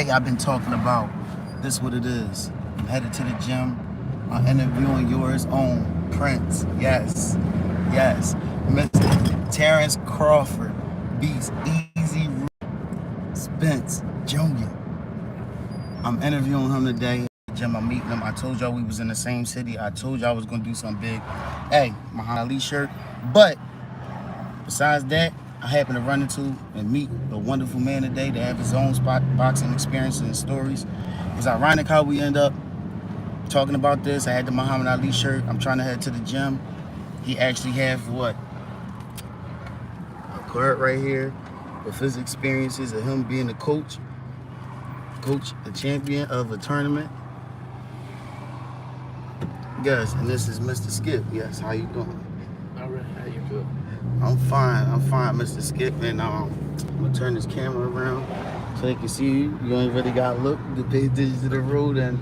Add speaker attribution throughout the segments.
Speaker 1: Today I've been talking about this what it is. I'm headed to the gym. I'm interviewing yours own Prince. Yes. Mr. Terrence Crawford beats Easy Spence Jr. I'm interviewing him today. Gym, I'm meeting him. I told y'all we was in the same city. I told y'all I was gonna do something big. Hey, my Ali shirt. But besides that, I happened to run into and meet a wonderful man today that have his own boxing experiences and stories. It was ironic how we end up talking about this. I had the Muhammad Ali shirt. I'm trying to head to the gym. He actually have what? A card right here with his experiences of him being a coach, a champion of a tournament. Yes, and this is Mr. Skip. Yes, how you doing?
Speaker 2: All right, how you doing?
Speaker 1: I'm fine, Mr. Skip, and I'm gonna turn this camera around so they can see you. You ain't really gotta look to pay attention to the road. And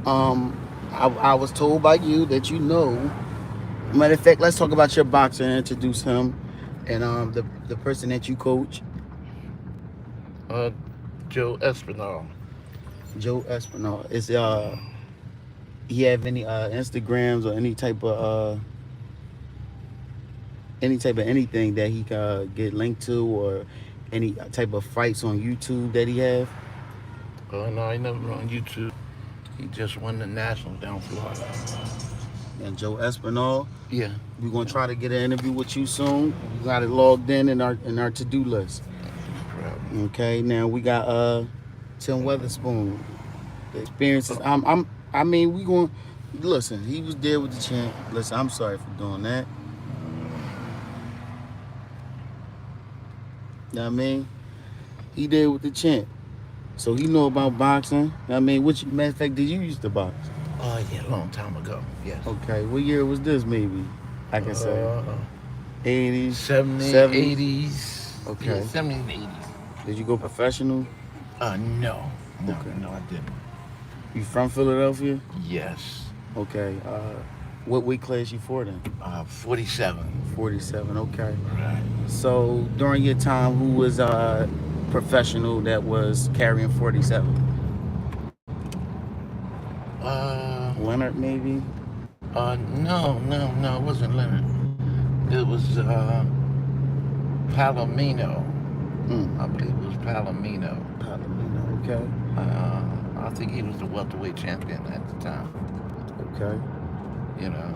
Speaker 1: I was told by you that you know. Matter of fact, let's talk about your boxer and introduce him and the person that you coach.
Speaker 2: Joe Espinal.
Speaker 1: Joe Espinal. Is he have any Instagrams or any type of anything that he could get linked to, or any type of fights on YouTube that he have?
Speaker 2: Oh no, he never on YouTube. He just won the national down in Florida.
Speaker 1: And Joe Espinal.
Speaker 2: Yeah.
Speaker 1: We're gonna try to get an interview with you soon. We got it logged in our to-do list.
Speaker 2: No
Speaker 1: Okay, now we got Tim Weatherspoon. The experiences. I mean, we going listen, he was there with the champ. Listen, I'm sorry for doing that. You know what I mean? He there with the champ. So he know about boxing. I mean, matter of fact, did you used to box?
Speaker 2: Oh yeah, a long time ago. Yes.
Speaker 1: Okay, what year was this maybe? I can say 80s,
Speaker 2: 70s, 80s.
Speaker 1: Okay.
Speaker 2: Yeah, 70s and 80s.
Speaker 1: Did you go professional?
Speaker 2: No.
Speaker 1: Okay.
Speaker 2: No, I didn't.
Speaker 1: You from Philadelphia?
Speaker 2: Yes.
Speaker 1: Okay. What weight class you for then?
Speaker 2: 47.
Speaker 1: 47. Okay.
Speaker 2: Right.
Speaker 1: So during your time, who was professional that was carrying 47? Leonard maybe?
Speaker 2: No, it wasn't Leonard. It was Palomino. I believe it was Palomino.
Speaker 1: Palomino, okay.
Speaker 2: I think he was the welterweight champion at the time.
Speaker 1: Okay.
Speaker 2: You know.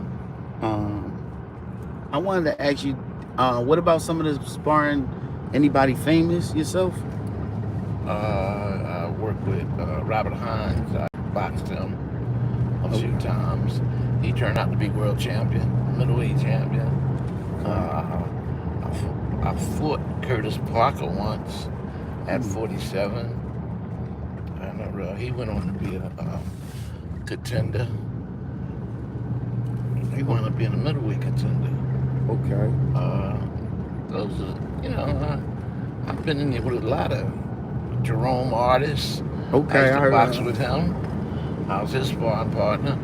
Speaker 1: I wanted to ask you, what about some of the sparring? Anybody famous yourself?
Speaker 2: I worked with Robert Hines. I boxed him a few times. He turned out to be world champion, middleweight champion. I fought Curtis Parker once at 47. And he went on to be a contender. He wound up being a middleweight contender.
Speaker 1: Okay.
Speaker 2: Those are, I've been in there with a lot of Jerome Artis.
Speaker 1: Okay,
Speaker 2: I used
Speaker 1: I
Speaker 2: to
Speaker 1: heard
Speaker 2: box
Speaker 1: that.
Speaker 2: with him. I was his sparring partner.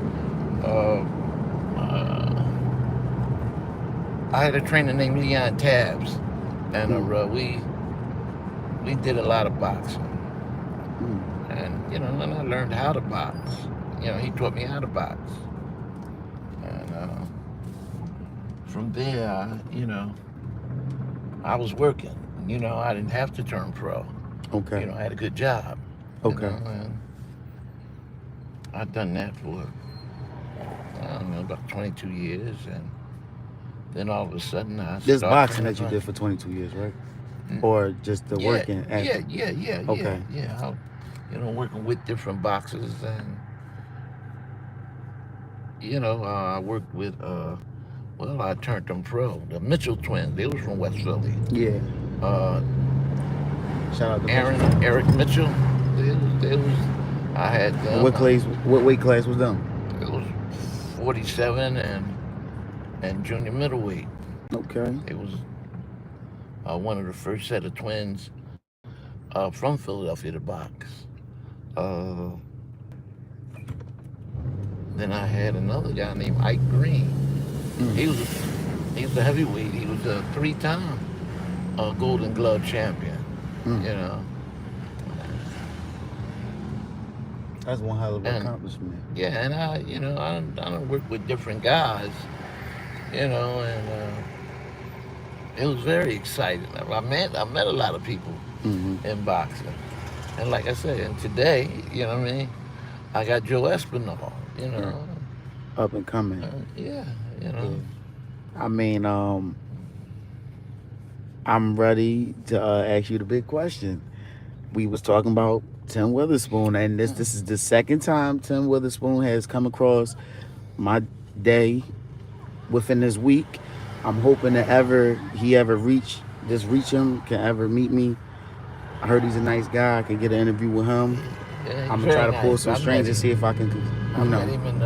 Speaker 2: I had a trainer named Leon Tabbs, and we did a lot of boxing. And then I learned how to box. He taught me how to box. And from there, I was working. I didn't have to turn pro.
Speaker 1: Okay.
Speaker 2: I had a good job.
Speaker 1: Okay.
Speaker 2: And I've done that for, I don't know, about 22 years. And then all of a sudden I
Speaker 1: This
Speaker 2: started
Speaker 1: boxing that you
Speaker 2: training.
Speaker 1: did for 22 years, right? Or just the working?
Speaker 2: Yeah.
Speaker 1: Okay.
Speaker 2: Yeah. Working with different boxers, and I worked with I turned them pro. The Mitchell twins. They was from West Philly.
Speaker 1: Yeah. Shout out to
Speaker 2: Eric Mitchell. They was. I had them.
Speaker 1: What weight class was them?
Speaker 2: It was 47 and junior middleweight.
Speaker 1: Okay.
Speaker 2: It was one of the first set of twins from Philadelphia to box. Then I had another guy named Ike Green. He was a heavyweight. He was a 3-time Golden Glove champion.
Speaker 1: That's one hell of an
Speaker 2: And
Speaker 1: accomplishment.
Speaker 2: yeah, and I don't work with different guys, and it was very exciting. I met a lot of people
Speaker 1: Hmm.
Speaker 2: in boxing, and like I said, and today, what I mean, I got Joe Espinal,
Speaker 1: Right. Up and coming.
Speaker 2: yeah,
Speaker 1: Yeah. I mean, I'm ready to ask you the big question. We was talking about Tim Witherspoon, and this is the second time Tim Witherspoon has come across my day within this week. I'm hoping that he ever reach him, can ever meet me. I heard he's a nice guy. I can get an interview with him.
Speaker 2: yeah, he's
Speaker 1: I'm gonna try
Speaker 2: very
Speaker 1: to pull
Speaker 2: nice.
Speaker 1: some strings and see if I can,
Speaker 2: I
Speaker 1: you
Speaker 2: met
Speaker 1: know.
Speaker 2: him, and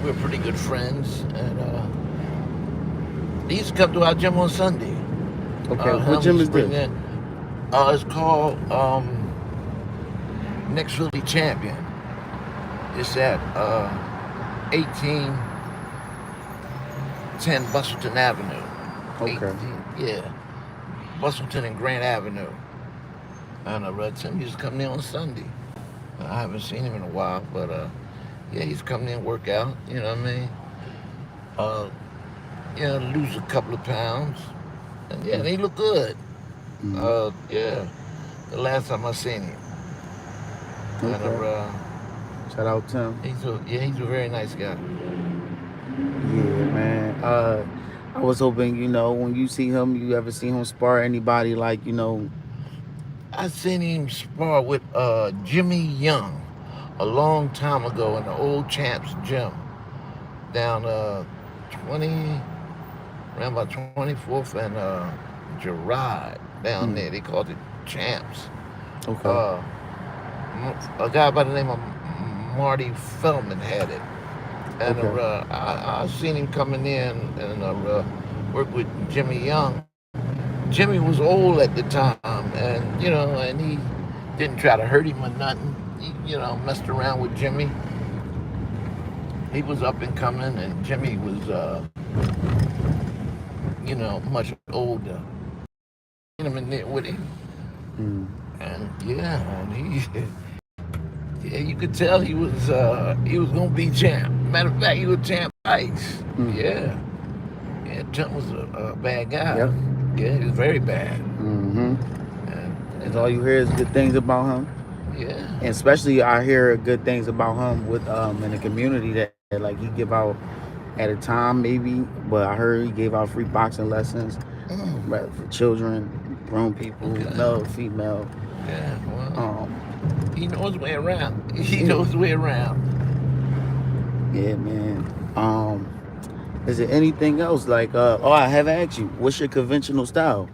Speaker 2: we're pretty good friends, and he used to come to our gym on Sunday.
Speaker 1: Okay, what
Speaker 2: Him,
Speaker 1: gym
Speaker 2: he's
Speaker 1: is this?
Speaker 2: bringing in. It's called Next Philly Champion. It's at 1810 Bustleton Avenue.
Speaker 1: Okay.
Speaker 2: 18, yeah, Bustleton and Grant Avenue. And Tim used to come there on Sunday. I haven't seen him in a while, but yeah, he's coming in and work out. You know what I mean? Uh, lose a couple of pounds, and yeah, and he look good.
Speaker 1: Mm-hmm.
Speaker 2: Yeah, the last time I seen him, and
Speaker 1: Okay. Shout out Tim.
Speaker 2: he's a very nice guy.
Speaker 1: Yeah, man. I was hoping, when you see him, you ever see him spar anybody like,
Speaker 2: I seen him spar with Jimmy Young a long time ago in the old Champs gym down 20 around about 24th and Gerard down
Speaker 1: mm,
Speaker 2: there. They called it Champs.
Speaker 1: okay.
Speaker 2: Uh, a guy by the name of Marty Feldman had it, and
Speaker 1: Okay.
Speaker 2: I seen him coming in and work with Jimmy Young. Jimmy was old at the time, and and he didn't try to hurt him or nothing. He, messed around with Jimmy. He was up and coming, and Jimmy was, much older. Him in there with him,
Speaker 1: Mm,
Speaker 2: and yeah, and yeah, you could tell he was gonna be champ. Matter of fact, he was champ ice.
Speaker 1: mm,
Speaker 2: Yeah, yeah. Tim was a bad guy.
Speaker 1: yep.
Speaker 2: Yeah, he was very bad,
Speaker 1: Mm-hmm.
Speaker 2: and
Speaker 1: That's all you hear is good things about him.
Speaker 2: yeah.
Speaker 1: And especially I hear good things about him with in the community that like he give out at a time maybe, but I heard he gave out free boxing lessons
Speaker 2: Mm,
Speaker 1: for children, grown people,
Speaker 2: okay.
Speaker 1: male, female.
Speaker 2: Yeah. Well,
Speaker 1: Um,
Speaker 2: he knows his way around. He
Speaker 1: yeah,
Speaker 2: knows his way around.
Speaker 1: yeah, man. Is there anything else like? I haven't asked you. What's your conventional style?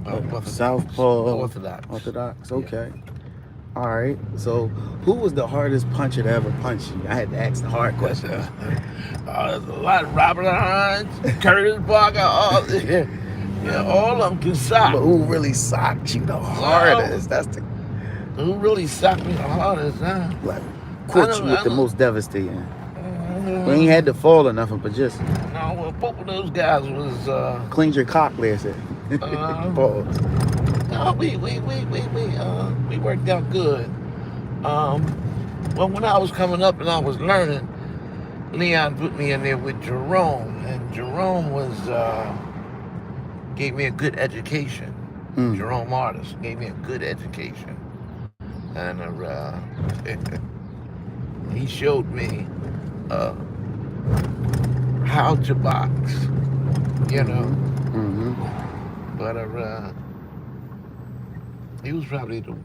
Speaker 2: Orthodox.
Speaker 1: Southpaw,
Speaker 2: Orthodox.
Speaker 1: orthodox.
Speaker 2: Yeah.
Speaker 1: Okay. All right. So, who was the hardest puncher to ever punch you? I had to ask the hard
Speaker 2: That's
Speaker 1: questions.
Speaker 2: there's a lot. Robert Hines, Curtis Barker, all yeah, all of them can sock.
Speaker 1: But who really socked you the
Speaker 2: Well,
Speaker 1: hardest? That's the
Speaker 2: who really socked me the hardest, huh?
Speaker 1: like
Speaker 2: I
Speaker 1: caught you
Speaker 2: don't,
Speaker 1: with
Speaker 2: I
Speaker 1: the
Speaker 2: don't.
Speaker 1: most devastating. We ain't
Speaker 2: Uh,
Speaker 1: had to fall or nothing, but just
Speaker 2: no, well, both of those guys was.
Speaker 1: cleaned your cock, Larry said.
Speaker 2: Uh,
Speaker 1: Pause.
Speaker 2: no, we worked out good. Um, well, when I was coming up and I was learning, Leon put me in there with Jerome, and Jerome was gave me a good education.
Speaker 1: Mm,
Speaker 2: Jerome Artist gave me a good education, and he showed me uh, how to box, you know.
Speaker 1: mm-hmm. Mm-hmm.
Speaker 2: But he was probably the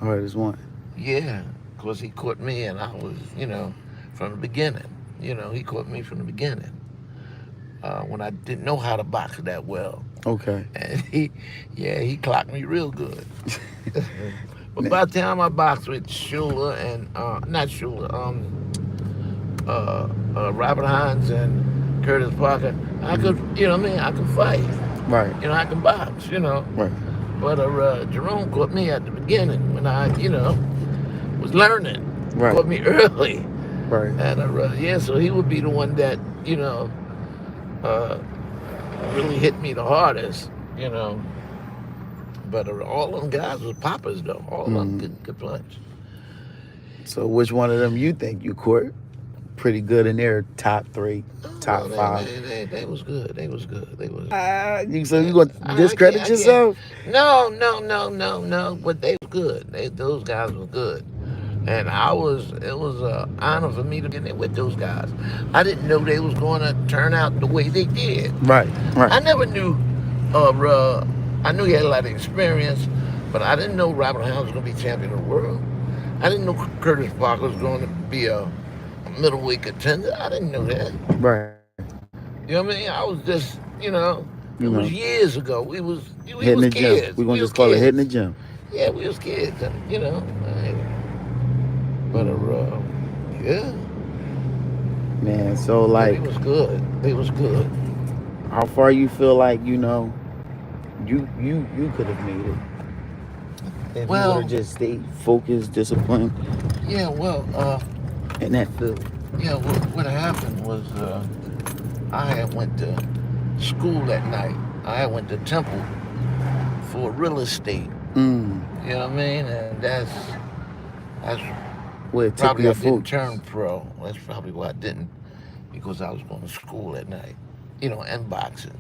Speaker 1: Hardest one.
Speaker 2: yeah, because he caught me, and I was, from the beginning. He caught me from the beginning when I didn't know how to box that well,
Speaker 1: Okay.
Speaker 2: and he clocked me real good. But by the time I boxed with Shula and not Shula, Robert Hines and Curtis Parker, I could,
Speaker 1: Mm-hmm.
Speaker 2: I could fight.
Speaker 1: Right.
Speaker 2: I can box.
Speaker 1: Right.
Speaker 2: But Jerome caught me at the beginning when I, was learning.
Speaker 1: Right.
Speaker 2: Caught me early,
Speaker 1: Right.
Speaker 2: and yeah, so he would be the one that uh, really hit me the hardest. But all them guys was poppers though. All of them could punch.
Speaker 1: So which one of them you think you court pretty good in their top 3,
Speaker 2: Oh,
Speaker 1: top
Speaker 2: no,
Speaker 1: 5?
Speaker 2: they was good. They was good. They was.
Speaker 1: So you gonna
Speaker 2: I can't.
Speaker 1: discredit
Speaker 2: I can't.
Speaker 1: yourself?
Speaker 2: No. But they was good. Those guys were good. And it was an honor for me to be in there with those guys. I didn't know they was going to turn out the way they did.
Speaker 1: Right.
Speaker 2: I never knew, I knew he had a lot of experience, but I didn't know Robert Hound was going to be champion of the world. I didn't know Curtis Parker was going to be a middleweight contender. I didn't know that.
Speaker 1: Right.
Speaker 2: You know what I mean? I was just, it was years ago. We was
Speaker 1: hitting the
Speaker 2: kids.
Speaker 1: gym. We're going to just call it hitting the gym.
Speaker 2: Yeah, we was kids, But, yeah.
Speaker 1: Man, so like...
Speaker 2: They was good. They was good.
Speaker 1: How far you feel like, you could have made it? If you would have just stayed focused, disciplined.
Speaker 2: Yeah,
Speaker 1: in that field.
Speaker 2: Yeah, what happened was I had went to school that night. I had went to Temple for real estate. You know what I mean? And that's probably I didn't turn pro. That's probably why I didn't, because I was going to school at night, and boxing.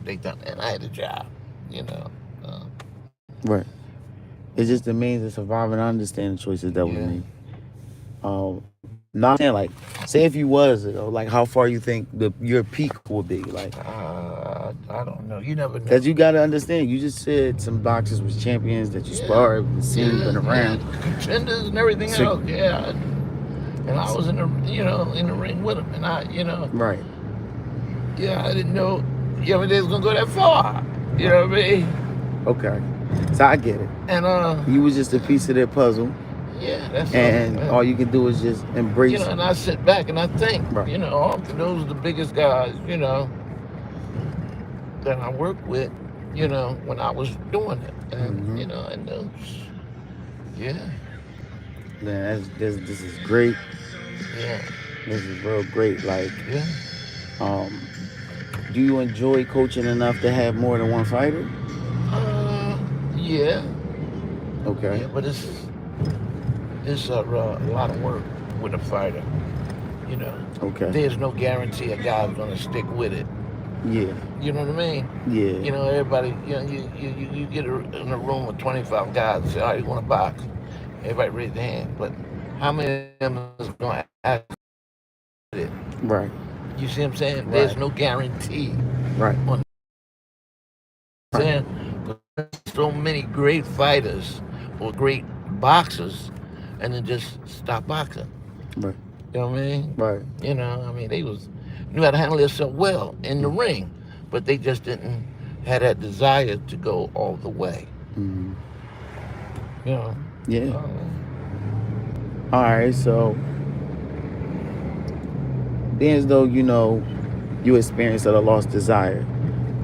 Speaker 2: They done, and I had a job.
Speaker 1: Right. It's just the means of surviving. I understand the choices that we made. Not saying like, say if you was, like how far you think your peak will be, like.
Speaker 2: I don't know. You never know.
Speaker 1: Because you got to understand, you just said some boxers was champions that you sparred, been around.
Speaker 2: Contenders and everything else, yeah. And I was in the ring with them, and
Speaker 1: Right.
Speaker 2: Yeah, I didn't know, they was going to go that far. You know what I mean?
Speaker 1: Okay. So I get it.
Speaker 2: And
Speaker 1: you was just a piece of their puzzle.
Speaker 2: Yeah, that's
Speaker 1: all you can do is just embrace it.
Speaker 2: And I sit back and I think, those are the biggest guys, that I worked with, when I was doing it. And, and those,
Speaker 1: Man, this is great.
Speaker 2: Yeah.
Speaker 1: This is real great. Like,
Speaker 2: yeah.
Speaker 1: Do you enjoy coaching enough to have more than one fighter?
Speaker 2: Yeah.
Speaker 1: Okay.
Speaker 2: Yeah, but it's a lot of work with a fighter.
Speaker 1: Okay.
Speaker 2: There's no guarantee a guy's gonna stick with it.
Speaker 1: Yeah.
Speaker 2: You know what I mean?
Speaker 1: Yeah.
Speaker 2: Everybody, you get in a room with 25 guys and say, all right, you want to box? Everybody raise their hand. But how many of them is going to ask it?
Speaker 1: Right.
Speaker 2: You see what I'm saying?
Speaker 1: Right.
Speaker 2: There's no guarantee.
Speaker 1: Right.
Speaker 2: On saying, but so many great fighters or great boxers and then just stop boxing.
Speaker 1: Right.
Speaker 2: You know what I mean?
Speaker 1: Right.
Speaker 2: They knew how to handle themselves well in the ring, but they just didn't have that desire to go all the way.
Speaker 1: Mm-hmm.
Speaker 2: Yeah.
Speaker 1: All right, so being as though you experienced a lost desire,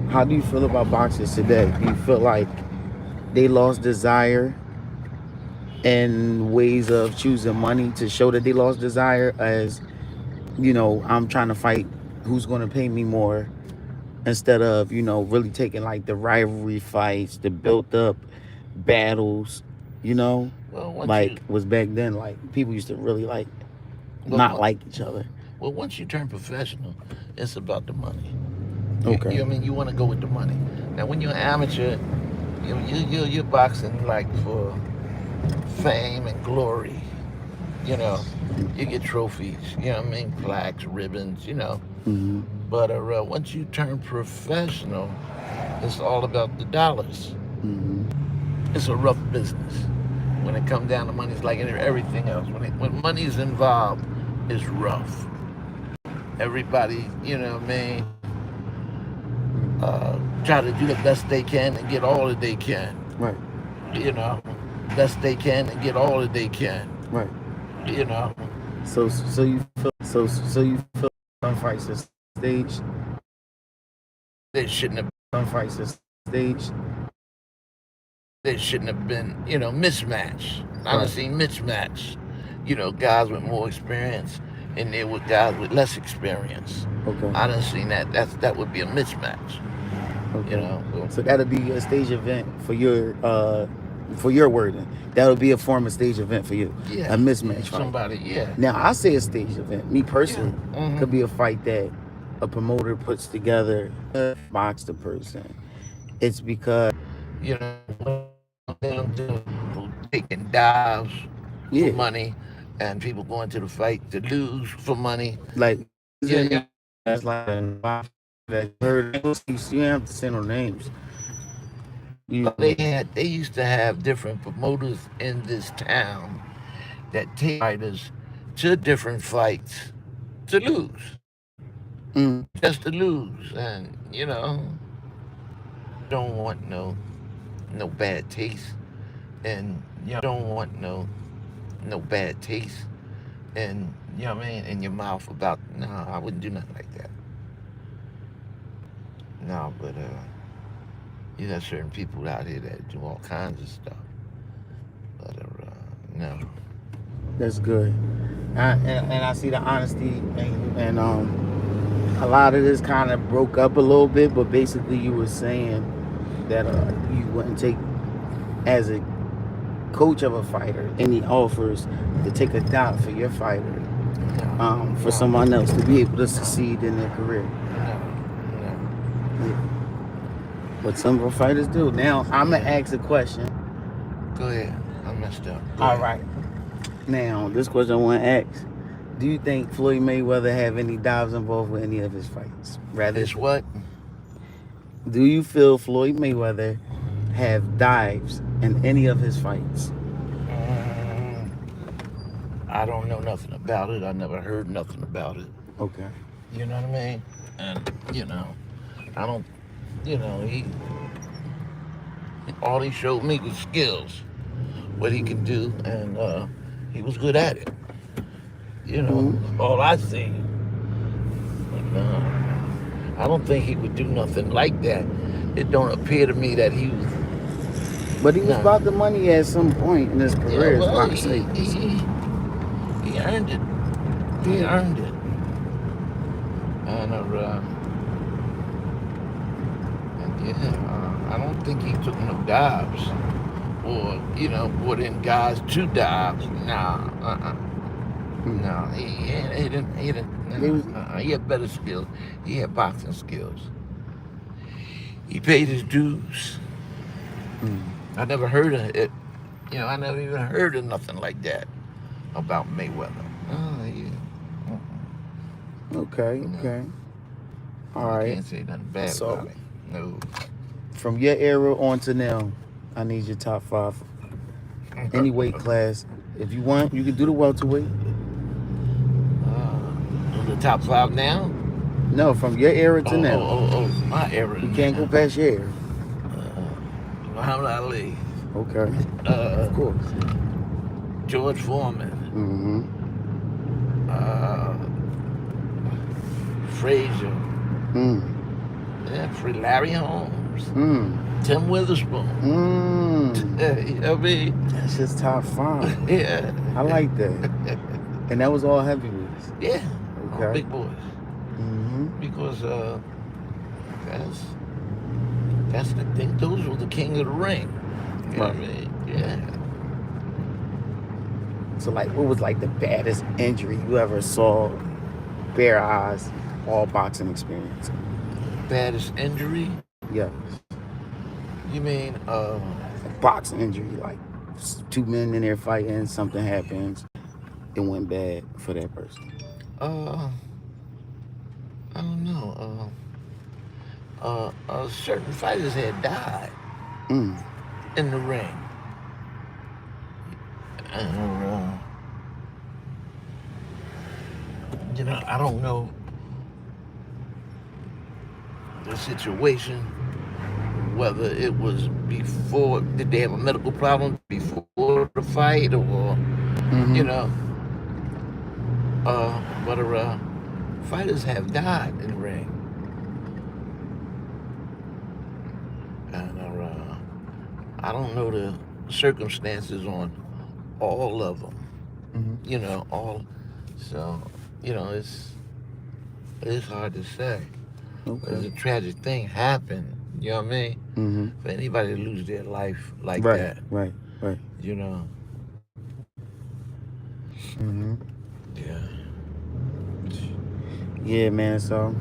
Speaker 1: how do you feel about boxers today? Do you feel like they lost desire in ways of choosing money to show that they lost desire, as I'm trying to fight who's going to pay me more, instead of really taking like the rivalry fights, the built up battles, was back then, like people used to really like like each other.
Speaker 2: Well, once you turn professional, it's about the money.
Speaker 1: Okay.
Speaker 2: You want to go with the money. Now, when you're an amateur, you're boxing like for fame and glory. You get trophies. Plaques, ribbons.
Speaker 1: Mm-hmm.
Speaker 2: But once you turn professional, it's all about the dollars.
Speaker 1: Mm-hmm.
Speaker 2: It's a rough business. When it comes down to money, it's like everything else. When money's involved, it's rough. Everybody, try to do the best they can and get all that they can.
Speaker 1: Right.
Speaker 2: Best they can and get all that they can.
Speaker 1: Right. So you feel some fights are staged?
Speaker 2: They shouldn't have.
Speaker 1: Some fights are staged.
Speaker 2: They shouldn't have been, mismatched. I done seen mismatch. Guys with more experience and there with guys with less experience.
Speaker 1: Okay.
Speaker 2: I done seen that. That would be a mismatch. You
Speaker 1: Okay.
Speaker 2: know,
Speaker 1: So that'll be a stage event for your wording. That'll be a form of stage event for you.
Speaker 2: yeah,
Speaker 1: A mismatch fight.
Speaker 2: somebody, yeah,
Speaker 1: Now I say a stage event. Me
Speaker 2: yeah,
Speaker 1: personally, could be a fight that a promoter puts together to box the person. It's because
Speaker 2: you know, down to taking dives for
Speaker 1: yeah,
Speaker 2: money, and people going to the fight to lose for money.
Speaker 1: like
Speaker 2: Yeah, yeah.
Speaker 1: that's like that heard. You don't have to say no names. You
Speaker 2: They used to have different promoters in this town that take fighters to different fights to lose,
Speaker 1: mm,
Speaker 2: just to lose, and don't want no bad taste, and don't want no bad taste, and you know what I mean, in your mouth about no, I wouldn't do nothing like that. No, but you got certain people out here that do all kinds of stuff, but no.
Speaker 1: that's good. And I see the honesty and a lot of this kind of broke up a little bit, but basically you were saying that you wouldn't take as a coach of a fighter any offers to take a dot for your fighter
Speaker 2: No,
Speaker 1: for
Speaker 2: no,
Speaker 1: someone else to be able to
Speaker 2: no,
Speaker 1: succeed in their career.
Speaker 2: no, no.
Speaker 1: Yeah. But some of our fighters do. Now I'm gonna
Speaker 2: Yeah.
Speaker 1: ask a question.
Speaker 2: Go ahead. I messed up. Go
Speaker 1: All
Speaker 2: ahead.
Speaker 1: right. Now this question I want to ask: do you think Floyd Mayweather have any dives involved with any of his fights? Rather,
Speaker 2: It's what?
Speaker 1: do you feel Floyd Mayweather have dives in any of his fights?
Speaker 2: Mm, I don't know nothing about it. I never heard nothing about it.
Speaker 1: Okay.
Speaker 2: You know what I mean? And I don't. He all he showed me was skills, what he can do, and he was good at it.
Speaker 1: Mm-hmm.
Speaker 2: All I see. But no, I don't think he would do nothing like that. It don't appear to me that he was.
Speaker 1: But he was
Speaker 2: Nah.
Speaker 1: about the money at some point in his
Speaker 2: Yeah,
Speaker 1: career, is
Speaker 2: well,
Speaker 1: what I say.
Speaker 2: he earned it. He
Speaker 1: Yeah.
Speaker 2: earned it. And yeah, I don't think he took no dives or brought in guys to dives. Nah,
Speaker 1: Mm.
Speaker 2: no, he didn't. He didn't.
Speaker 1: They was,
Speaker 2: He had better skills. He had boxing skills. He paid his dues.
Speaker 1: mm.
Speaker 2: I never heard of it. I never even heard of nothing like that about Mayweather. Oh, yeah.
Speaker 1: Okay,
Speaker 2: No,
Speaker 1: okay. All
Speaker 2: I
Speaker 1: right.
Speaker 2: can't say nothing bad
Speaker 1: So
Speaker 2: about him. No.
Speaker 1: from your era on to now, I need your top five. Any weight class. If you want, you can do the welterweight.
Speaker 2: The top five now?
Speaker 1: No, from your era
Speaker 2: Oh,
Speaker 1: to now.
Speaker 2: oh, oh, oh, my era
Speaker 1: We can't go
Speaker 2: now.
Speaker 1: past your era.
Speaker 2: Muhammad Ali,
Speaker 1: Okay.
Speaker 2: uh,
Speaker 1: Of course.
Speaker 2: George Foreman,
Speaker 1: Mm-hmm.
Speaker 2: uh, Frazier,
Speaker 1: Mm.
Speaker 2: yeah, Larry Holmes,
Speaker 1: Mm.
Speaker 2: Tim Witherspoon.
Speaker 1: Mm.
Speaker 2: You know what I mean?
Speaker 1: That's just top five.
Speaker 2: Yeah.
Speaker 1: I like that. And that was all heavyweights.
Speaker 2: Yeah, all
Speaker 1: Okay.
Speaker 2: big boys.
Speaker 1: Mm-hmm.
Speaker 2: Because that's that's the thing. Those were the king of the ring. You know what I
Speaker 1: Right.
Speaker 2: mean? Yeah.
Speaker 1: So like what was like the baddest injury you ever saw bare eyes all boxing experience?
Speaker 2: Baddest injury?
Speaker 1: Yeah.
Speaker 2: You mean
Speaker 1: A boxing injury, like two men in there fighting, something happens, it went bad for that person.
Speaker 2: uh I don't know. Certain fighters had died
Speaker 1: Mm.
Speaker 2: in the ring. And I don't know the situation, whether it was before, did they have a medical problem before the fight, or you
Speaker 1: Mm-hmm.
Speaker 2: know, but fighters have died in the ring, and I don't know the circumstances on all of them.
Speaker 1: Mm-hmm.
Speaker 2: All. So it's hard to say. There's
Speaker 1: Okay.
Speaker 2: a tragic thing happened, You know what I mean?
Speaker 1: Mm-hmm.
Speaker 2: For anybody to lose their life like
Speaker 1: Right,
Speaker 2: that,
Speaker 1: right, right.
Speaker 2: you know.
Speaker 1: Mm-hmm.
Speaker 2: Yeah.
Speaker 1: Yeah, man. So,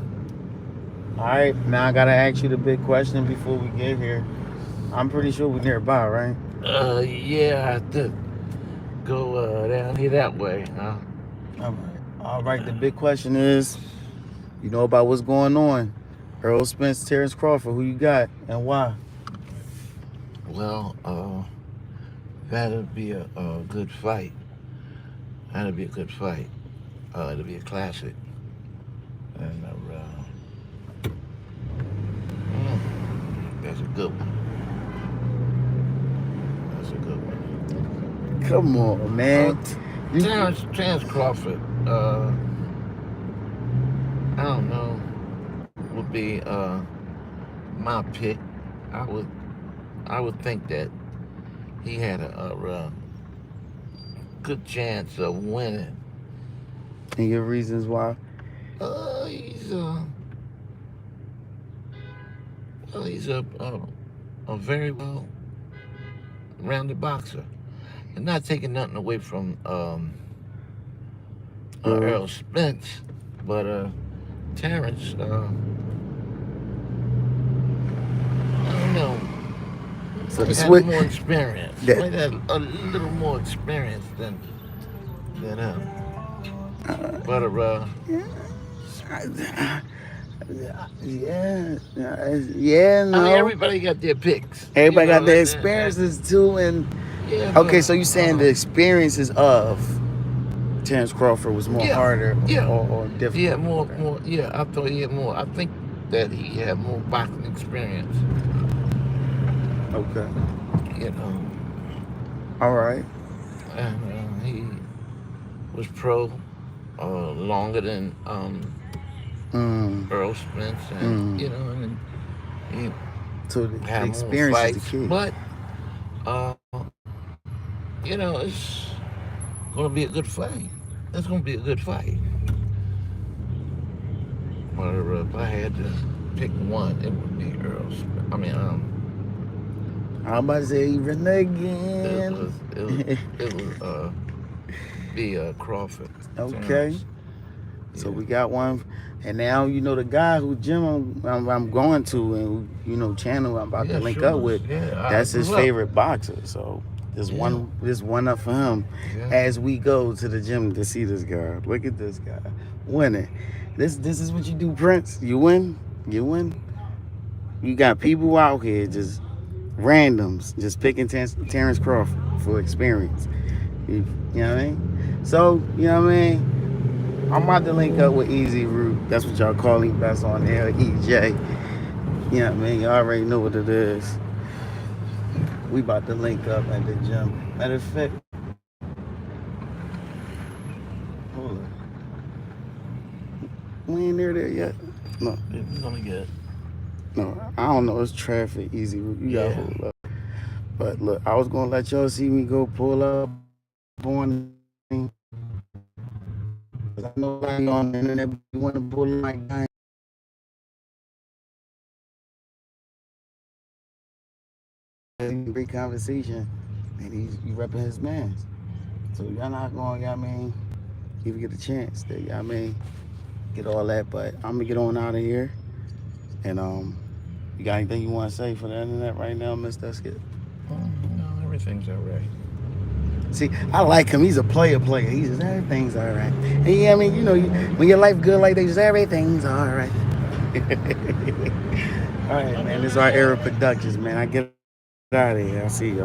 Speaker 1: all right. Now I gotta ask you the big question before we get here. I'm pretty sure we're nearby, right?
Speaker 2: Yeah, I have to go down here that way, huh?
Speaker 1: All right. All right. The big question is, you know about what's going on? Earl Spence, Terrence Crawford. Who you got and why?
Speaker 2: Well, that'll be a good fight. That'll be a good fight. It'll be a classic. And that's a good one. That's a good one.
Speaker 1: Come on, man. You,
Speaker 2: Terrence Crawford, I don't know, would be my pick. I would I would think that he had a good chance of winning.
Speaker 1: and your reasons why?
Speaker 2: He's he's a very well rounded boxer, and not taking nothing away from
Speaker 1: Earl.
Speaker 2: Errol Spence, but Terrence, I don't know,
Speaker 1: So the
Speaker 2: might have
Speaker 1: switch.
Speaker 2: more experience.
Speaker 1: That.
Speaker 2: Might have a little more experience than him. But
Speaker 1: Yeah, yeah,
Speaker 2: I mean,
Speaker 1: no.
Speaker 2: everybody got their picks, you
Speaker 1: Everybody got
Speaker 2: know,
Speaker 1: their
Speaker 2: and
Speaker 1: experiences too, and
Speaker 2: yeah,
Speaker 1: okay,
Speaker 2: but
Speaker 1: so you saying the experiences of Terrence Crawford was more
Speaker 2: yeah,
Speaker 1: harder
Speaker 2: yeah,
Speaker 1: or
Speaker 2: yeah,
Speaker 1: difficult? Okay,
Speaker 2: more. Yeah, I thought he had more. I think that he had more boxing experience.
Speaker 1: okay,
Speaker 2: You know,
Speaker 1: all right.
Speaker 2: and he was pro longer than
Speaker 1: Mm,
Speaker 2: Earl Spence, and
Speaker 1: mm.
Speaker 2: you know, and he
Speaker 1: So the
Speaker 2: had more
Speaker 1: experience is the
Speaker 2: fights.
Speaker 1: key.
Speaker 2: But uh, you know, it's gonna be a good fight. It's gonna be a good fight. But if I had to pick one, it would be Earl Spence. I mean,
Speaker 1: I'm about to say
Speaker 2: it
Speaker 1: renegade.
Speaker 2: was it was it was be Crawford,
Speaker 1: Okay,
Speaker 2: Terrence.
Speaker 1: so
Speaker 2: Yeah.
Speaker 1: we got one, and now you know the guy who Jim I'm going to, and you know channel I'm about to
Speaker 2: Yeah,
Speaker 1: link up
Speaker 2: sure.
Speaker 1: with.
Speaker 2: Yeah, I
Speaker 1: That's his
Speaker 2: grew up.
Speaker 1: favorite boxer. So
Speaker 2: Yeah,
Speaker 1: this one up for him
Speaker 2: yeah.
Speaker 1: as we go to the gym to see this guy. Look at this guy winning. This is what you do, Prince. You win. You win. You got people out here just randoms just picking Terrence Crawford for experience. You know what I mean? So you know what I mean. I'm about to link up with Easy Root. That's what y'all call him best on there, EJ. You know what I mean? Y'all already know what it is. We about to link up at the gym. Matter of fact, hold on. We ain't near there yet. No,
Speaker 2: We're gonna get.
Speaker 1: no. I don't know. It's traffic, Easy Root. You gotta
Speaker 2: Yeah.
Speaker 1: hold up. But look, I was gonna let y'all see me go pull up on. Cause I know like on the internet you want to pull like guy. Great conversation, and you repping his man. So y'all not going, you know what I mean, even get a chance to, you know what I mean, get all that. But I'm gonna get on out of here. And you got anything you want to say for the internet right now, Mr.Skip?
Speaker 2: No, everything's all right.
Speaker 1: See, I like him. He's a player. He says everything's all right. And yeah, I mean, you know, when your life good like that, just everything's all right. All right, man. This is our era productions, man. I get out of here. I'll see you.